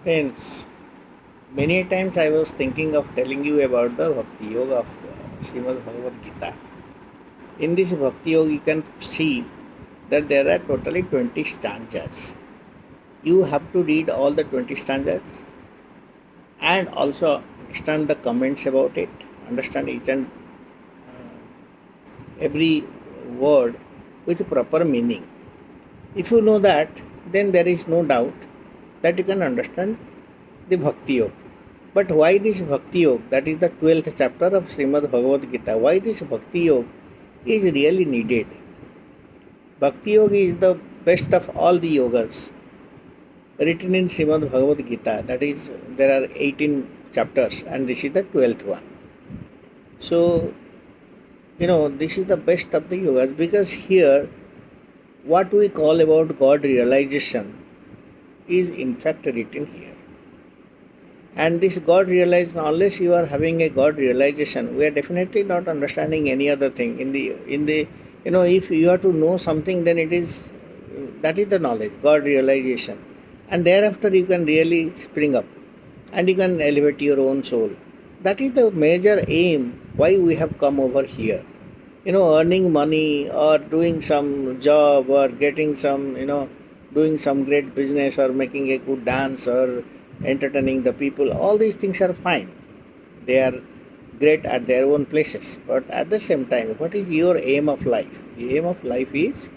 Friends, many times I was thinking of telling you about the Bhakti Yoga of Srimad Bhagavad Gita. In this Bhakti Yoga, you can see that there are totally 20 stanzas. You have to read all the 20 stanzas and also understand the comments about it, understand each and every word with proper meaning. If you know that, then there is no doubt that you can understand the Bhakti Yoga. But why this Bhakti Yoga, that is the 12th chapter of Srimad Bhagavad Gita, why this Bhakti Yoga is really needed? Bhakti Yoga is the best of all the yogas written in Srimad Bhagavad Gita. That is, there are 18 chapters and this is the 12th one. So, this is the best of the yogas because here what we call about God realization is in fact written here. And this God realization, unless you are having a God realization, we are definitely not understanding any other thing. If you have to know something, then that is the knowledge, God realization. And thereafter you can really spring up and you can elevate your own soul. That is the major aim why we have come over here. Earning money or doing some job or getting some, doing some great business or making a good dance or entertaining the people, all these things are fine. They are great at their own places. But at the same time, what is your aim of life? The aim of life is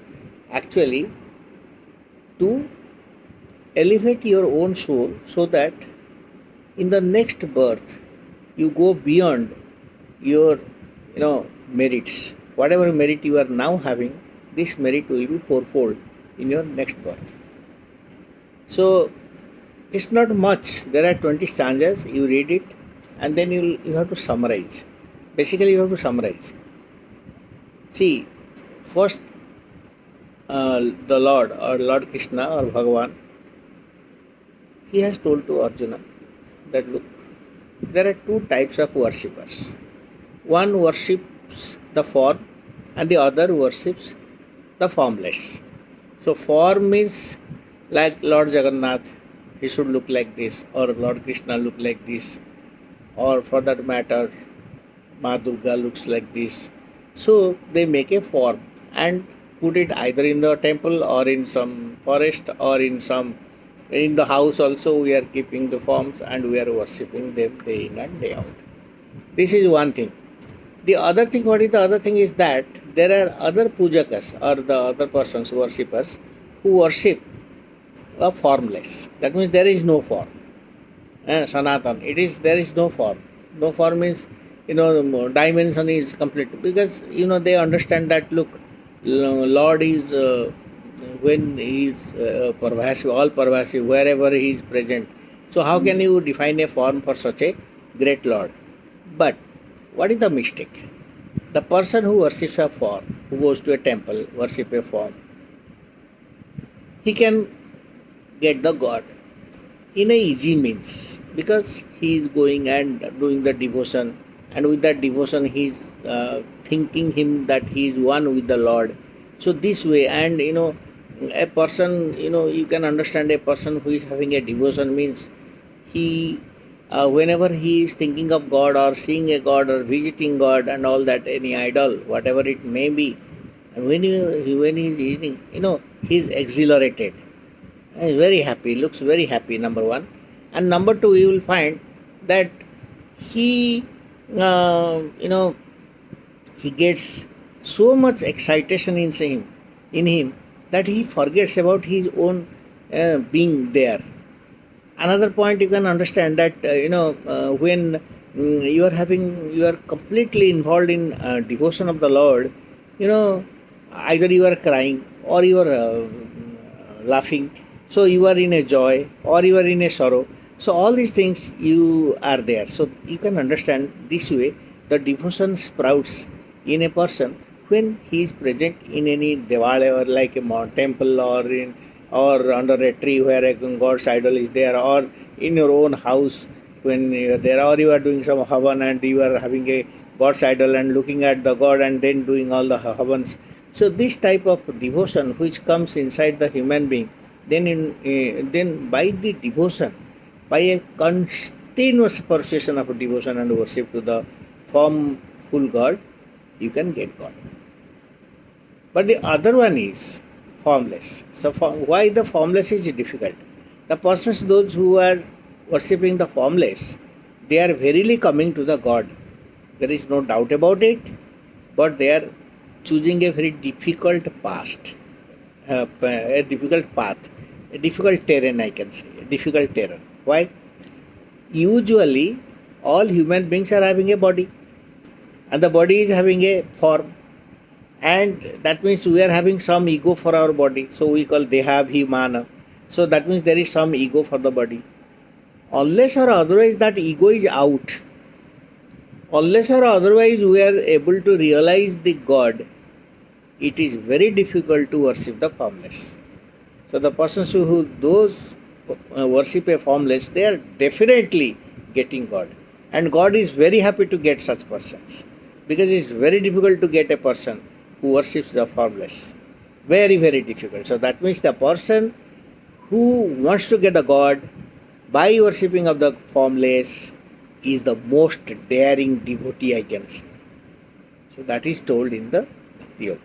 actually to elevate your own soul so that in the next birth you go beyond your merits. Whatever merit you are now having, this merit will be fourfold in your next birth. So it's not much. There are 20 stanzas, you read it and then you have to summarize. Basically you have to summarize. See, first the Lord or Lord Krishna or Bhagavan, he has told to Arjuna that look, there are two types of worshippers. One worships the form and the other worships the formless. So form means like Lord Jagannath, he should look like this, or Lord Krishna look like this, or for that matter Ma Durga looks like this. So they make a form and put it either in the temple or in some forest or in the house also we are keeping the forms and we are worshipping them day in and day out. This is one thing. The other thing, what is the other thing is that there are other pujakas or the other persons, worshippers, who worship a formless. That means there is no form. Sanatan, there is no form. No form means, the dimension is complete because, they understand that, look, Lord is, when He is pervasive, all pervasive, wherever He is present. So how can you define a form for such a great Lord? But what is the mistake? The person who worships a form, who goes to a temple, worship a form, he can get the God in a easy means because he is going and doing the devotion, and with that devotion he is thinking him that he is one with the Lord. So this way, and a person, you can understand a person who is having a devotion means he whenever he is thinking of God or seeing a God or visiting God and all that, any idol, whatever it may be, and when he is eating, he is exhilarated. He is very happy, looks very happy, number one. And number two, you will find that he, he gets so much excitation in him that he forgets about his own being there. Another point you can understand that when you are completely involved in devotion of the Lord, either you are crying or you are laughing. So you are in a joy or you are in a sorrow. So all these things you are there. So you can understand this way the devotion sprouts in a person when he is present in any devale or like a temple or under a tree where a God's idol is there, or in your own house when you are there, or you are doing some havan and you are having a God's idol and looking at the God and then doing all the havans. So this type of devotion which comes inside the human being, then by the devotion, by a continuous persuasion of devotion and worship to the formful God, you can get God. But the other one is formless. So why the formless is difficult? The persons, those who are worshipping the formless, they are verily coming to the God. There is no doubt about it, but they are choosing a very difficult past, a difficult path, a difficult terrain, I can say, a difficult terrain. Why? Usually, all human beings are having a body, and the body is having a form, and that means we are having some ego for our body. So we call deha bhimana. So that means there is some ego for the body. Unless or otherwise that ego is out, unless or otherwise we are able to realize the God, it is very difficult to worship the formless. So the persons who those worship a formless, they are definitely getting God. And God is very happy to get such persons, because it is very difficult to get a person who worships the formless. Very, very difficult. So that means the person who wants to get a God by worshipping of the formless is the most daring devotee, I can say. So that is told in the Bhakti Yoga.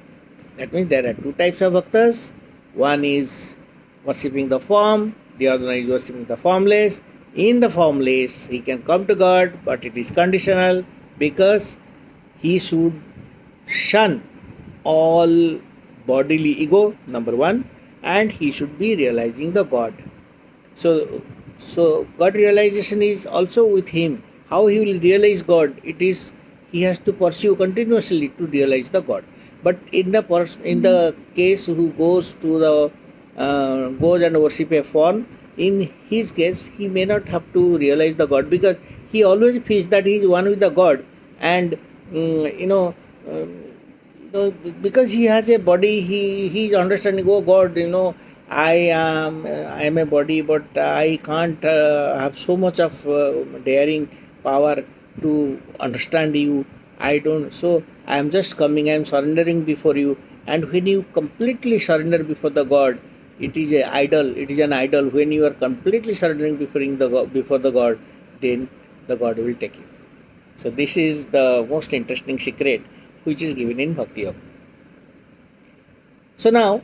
That means there are two types of bhaktas. One is worshipping the form, the other one is worshipping the formless. In the formless, he can come to God, but it is conditional, because he should shun all bodily ego, number one, and he should be realizing the God. So God realization is also with him. How he will realize God? It is he has to pursue continuously to realize the God. But in the case who goes to the goes and worship a form, in his case he may not have to realize the God, because he always feels that he is one with the God, and because he has a body, he is understanding. Oh God, I am a body, but I can't have so much of daring power to understand you. I don't. So I am just coming. I am surrendering before you. And when you completely surrender before the God, it is a idol. It is an idol. When you are completely surrendering before the God, then the God will take you. So this is the most interesting secret which is given in Bhakti Yoga. So now,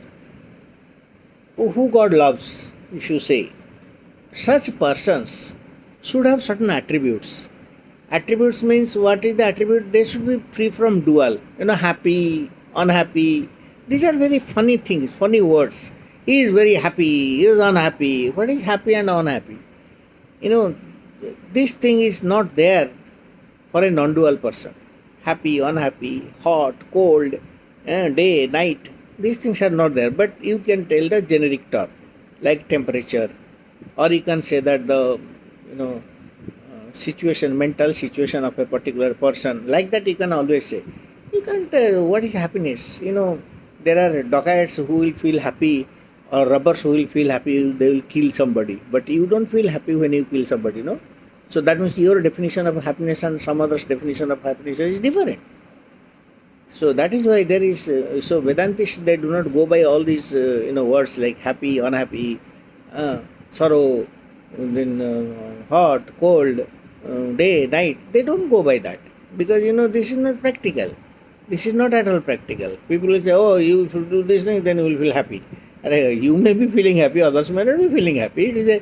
who God loves, if you say, such persons should have certain attributes. Attributes means, what is the attribute? They should be free from dual, happy, unhappy. These are very funny things, funny words. He is very happy, he is unhappy. What is happy and unhappy? This thing is not there for a non-dual person. Happy, unhappy, hot, cold, day, night. These things are not there, but you can tell the generic term, like temperature, or you can say that the mental situation of a particular person. Like that, you can always say. You can't. What is happiness? There are dacoits who will feel happy, or robbers who will feel happy. They will kill somebody, but you don't feel happy when you kill somebody. So that means your definition of happiness and some other's definition of happiness is different. So that is why there is, so Vedantists, they do not go by all these words like happy, unhappy, sorrow, then hot, cold, day, night. They don't go by that, because this is not practical. This is not at all practical. People will say, oh, you should do this thing, then you will feel happy. You may be feeling happy, others may not be feeling happy. It is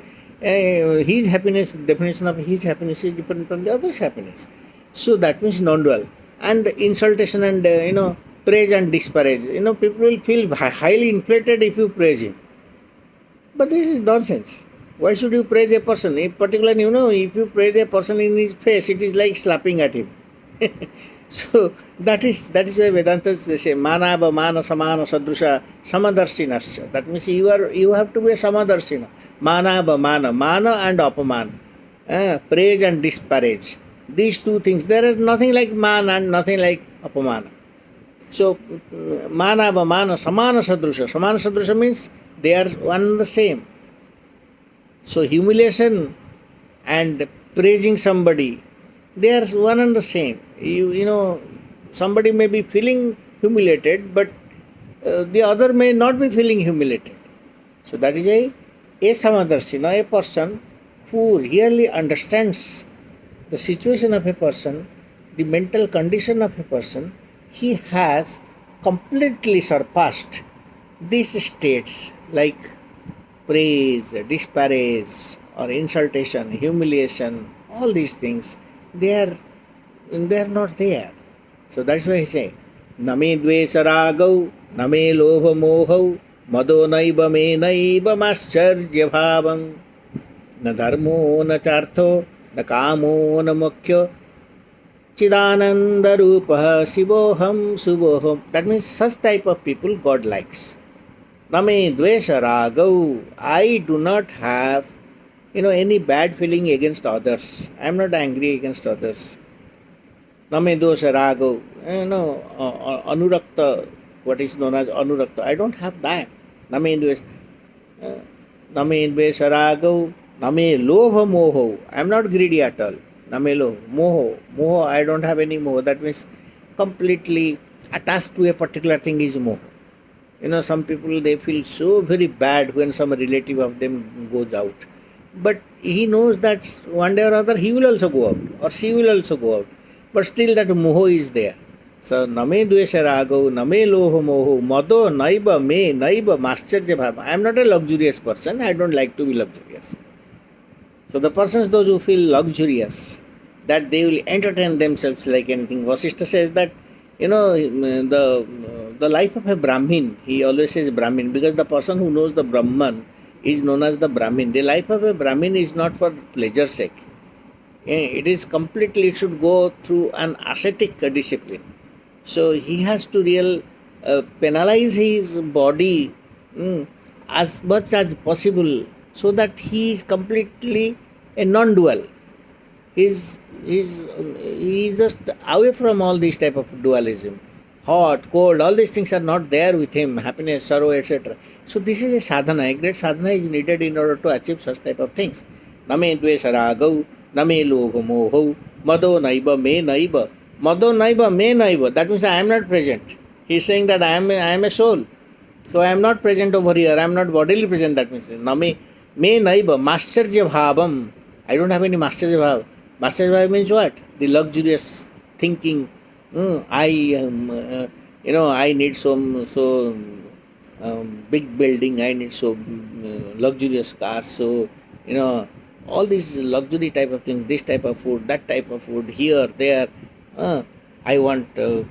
his happiness, definition of his happiness is different from the other's happiness. So that means non-dual. And insultation and praise and disparage. People will feel highly inflated if you praise him. But this is nonsense. Why should you praise a person? In particular, if you praise a person in his face, it is like slapping at him. So that is why Vedantas, they say mana mana samana sadrusha samadarsinascha. That means you have to be a samadarshina. Mana and apamana, praise and disparage. These two things, there is nothing like man and nothing like apamana. So mana samana sadrusha. Samana sadrusha means they are one and the same. So humiliation and praising somebody, they are one and the same. Somebody may be feeling humiliated, but the other may not be feeling humiliated. So that is a samadarshina, a person who really understands the situation of a person, the mental condition of a person, he has completely surpassed these states like praise, disparage, or insultation, humiliation, all these things, they are not there. So that's why I say, Name dvesaragau, name lobha mohau, mado naiba me naiba mascharya bhavam, na dharmo na chartho, na kamo na moksha, chidananda rupa shivoham suvoham. That means such type of people God likes. Name dvesaragau, I do not have any bad feeling against others. I am not angry against others. Name dosha rago, anurakta, what is known as anurakta. I don't have that. Name dvesha, name dvesha rago, name lobha moho. I am not greedy at all. Name lo, moho, I don't have any moho. That means completely attached to a particular thing is moho. Some people, they feel so very bad when some relative of them goes out. But he knows that one day or other he will also go out, or she will also go out. But still that moho is there. So, name dvesha rago, name loho moho, mado naiba me naiba mascharya bhava. I am not a luxurious person. I don't like to be luxurious. So, the persons, those who feel luxurious, that they will entertain themselves like anything. Vasishtha says that, the life of a Brahmin, he always says Brahmin, because the person who knows the Brahman is known as the Brahmin. The life of a Brahmin is not for pleasure's sake. It is completely, it should go through an ascetic discipline. So he has to penalize his body as much as possible, so that he is completely a non-dual. He is just away from all these type of dualism. Hot, cold, all these things are not there with him, happiness, sorrow, etc. So this is a sadhana. A great sadhana is needed in order to achieve such type of things. Name dvesha ragau, name lobha mohau, mado naiba me naiba. Mado naiba me naiba. That means I am not present. He is saying that I am a soul. So I am not present over here. I am not bodily present. That means name me naiba mascharya bhavam. I don't have any mascharya bhav. Mascharya bhav means what? The luxurious thinking. I need so big building. I need so luxurious cars. So all these luxury type of things. This type of food, that type of food. Here, there. I want. There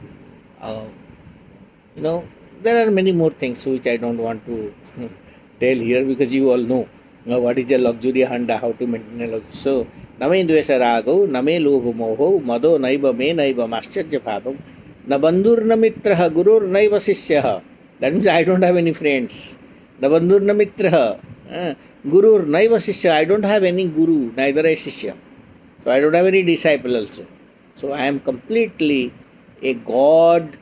are many more things which I don't want to tell here, because you all know what is a luxury and how to maintain a luxury. So, name dvesha rago, name lobha moho, mado naiba me naiba mascharya bhavam, na bandhur na mitraha, gurur naiva sisyaha. That means I don't have any friends. Na bandhur na mitraha, gurur naiva sisya. I don't have any guru, neither a sisya. So, I don't have any disciple also. So, I am completely a God,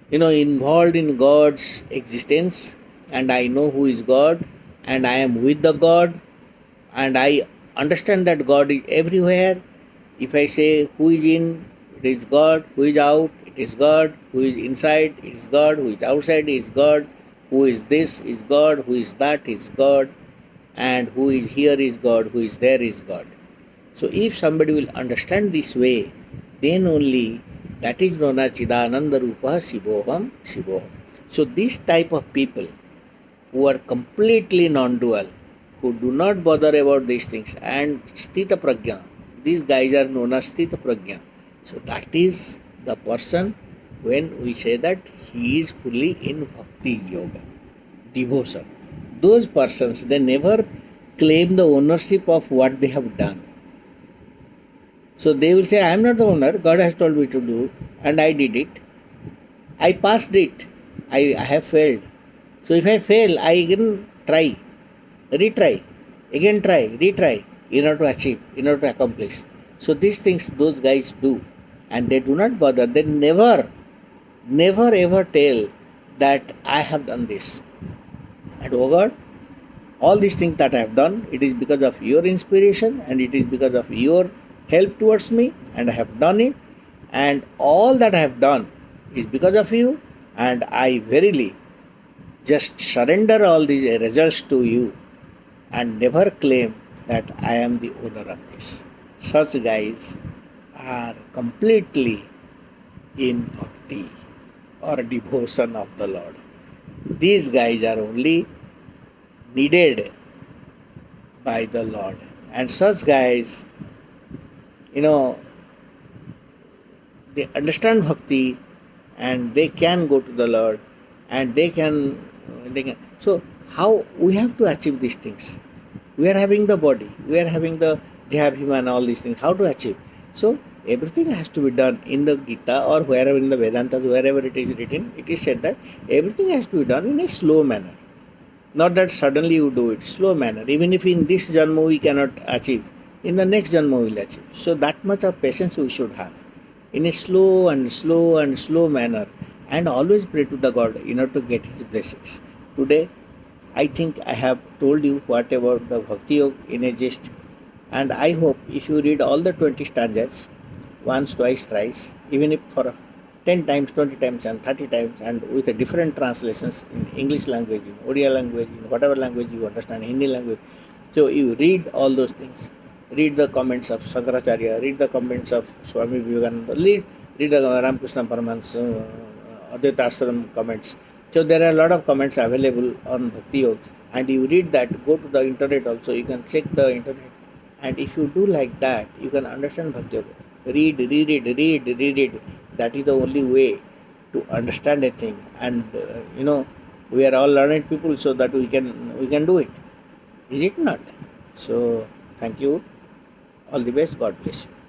involved in God's existence, and I know who is God, and I am with the God, and I understand that God is everywhere. If I say who is in, it is God, who is out, it is God, who is inside, it is God, who is outside is God, who is this is God, who is that is God, and who is here is God, who is there is God. So if somebody will understand this way, then only that is known as Chidananda Rupa Shivoham Shivoham. So this type of people who are completely non-dual, who do not bother about these things, and Sthita Prajna, these guys are known as Sthita Prajna. So that is the person when we say that he is fully in Bhakti Yoga, devotion. Those persons, they never claim the ownership of what they have done. So they will say, I am not the owner, God has told me to do, and I did it. I passed it. I have failed. So if I fail, I again try, retry, again try, retry, in order to achieve, in order to accomplish. So these things those guys do, and they do not bother. They never ever tell that I have done this. And oh God, all these things that I have done, it is because of your inspiration, and it is because of your help towards me, and I have done it, and all that I have done is because of you, and I verily just surrender all these results to you, and never claim that I am the owner of this. Such guys are completely in bhakti or devotion of the Lord. These guys are only needed by the Lord. And such guys, you know, they understand bhakti and they can go to the Lord and they can. So how we have to achieve these things? We are having the body, we are having the Dehabhima and all these things. How to achieve? So everything has to be done in the Gita or wherever in the Vedantas, wherever it is written, it is said that everything has to be done in a slow manner. Not that suddenly you do it, slow manner. Even if in this Janma we cannot achieve, in the next Janma we will achieve. So that much of patience we should have. In a slow manner, and always pray to the God in order to get His blessings. Today, I think I have told you what about the Bhakti Yoga in a gist, and I hope if you read all the 20 stanzas, once, twice, thrice, even if for 10 times, 20 times, and 30 times, and with a different translations in English language, in Odia language, in whatever language you understand, Hindi language. So you read all those things. Read the comments of Sankaracharya, read the comments of Swami Vivekananda, read the Ramakrishna Paramahansa, Advaita Ashram comments. So there are a lot of comments available on Bhakti Yoga, and you read that. Go to the internet also. You can check the internet, and if you do like that, you can understand Bhakti Yoga. Read. That is the only way to understand a thing. And we are all learned people, so that we can do it. Is it not? So thank you. All the best. God bless you.